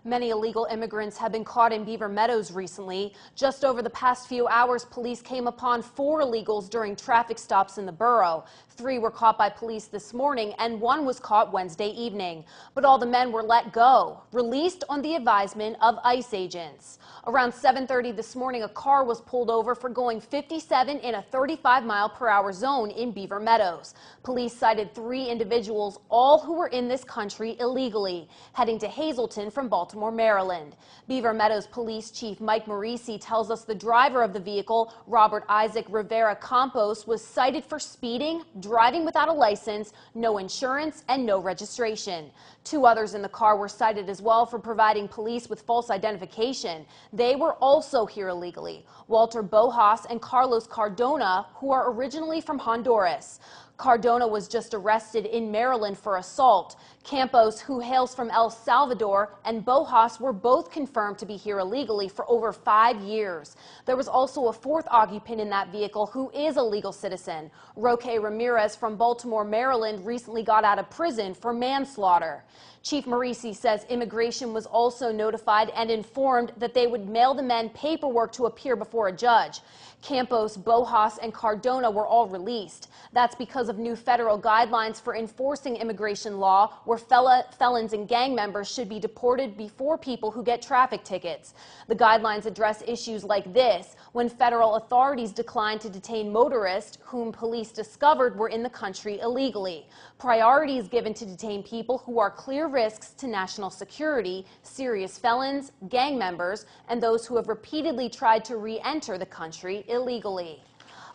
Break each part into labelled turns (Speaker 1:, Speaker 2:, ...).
Speaker 1: Many illegal immigrants have been caught in Beaver Meadows recently. Just over the past few hours, police came upon 4 illegals during traffic stops in the borough. 3 were caught by police this morning and 1 was caught Wednesday evening. But all the men were let go, released on the advisement of ICE agents. Around 7:30 this morning, a car was pulled over for going 57 in a 35-mile-per-hour zone in Beaver Meadows. Police cited 3 individuals, all who were in this country illegally, heading to Hazleton from Baltimore, Maryland. Beaver Meadows Police Chief Mike Morisi tells us the driver of the vehicle, Robert Isaac Rivera Campos, was cited for speeding, driving without a license, no insurance, and no registration. 2 others in the car were cited as well for providing police with false identification. They were also here illegally. Walter Bojas and Carlos Cardona, who are originally from Honduras. Cardona was just arrested in Maryland for assault. Campos, who hails from El Salvador, and Bojas were both confirmed to be here illegally for over 5 years. There was also a 4th occupant in that vehicle who is a legal citizen. Roque Ramirez from Baltimore, Maryland, recently got out of prison for manslaughter. Chief Morisi says immigration was also notified and informed that they would mail the men paperwork to appear before a judge. Campos, Bojas, and Cardona were all released. That's because of new federal guidelines for enforcing immigration law, where felons and gang members should be deported before people who get traffic tickets. The guidelines address issues like this: when federal authorities decline to detain motorists whom police discovered were in the country illegally. Priority is given to detain people who are clear risks to national security, serious felons, gang members, and those who have repeatedly tried to re-enter the country illegally.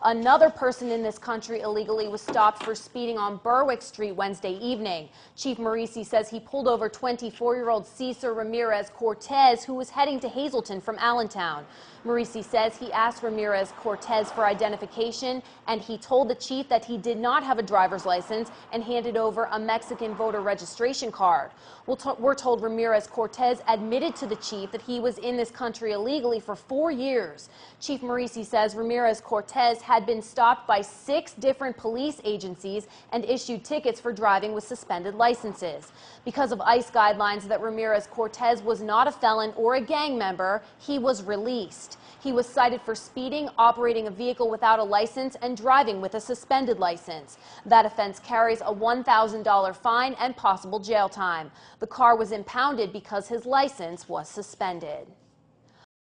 Speaker 1: Another person in this country illegally was stopped for speeding on Berwick Street Wednesday evening. Chief Morisi says he pulled over 24-year-old Cesar Ramirez Cortez, who was heading to Hazleton from Allentown. Morisi says he asked Ramirez Cortez for identification, and he told the chief that he did not have a driver's license and handed over a Mexican voter registration card. We're told Ramirez Cortez admitted to the chief that he was in this country illegally for 4 years. Chief Morisi says Ramirez Cortez had been stopped by 6 different police agencies and issued tickets for driving with suspended licenses. Because of ICE guidelines that Ramirez Cortez was not a felon or a gang member, he was released. He was cited for speeding, operating a vehicle without a license, and driving with a suspended license. That offense carries a $1,000 fine and possible jail time. The car was impounded because his license was suspended.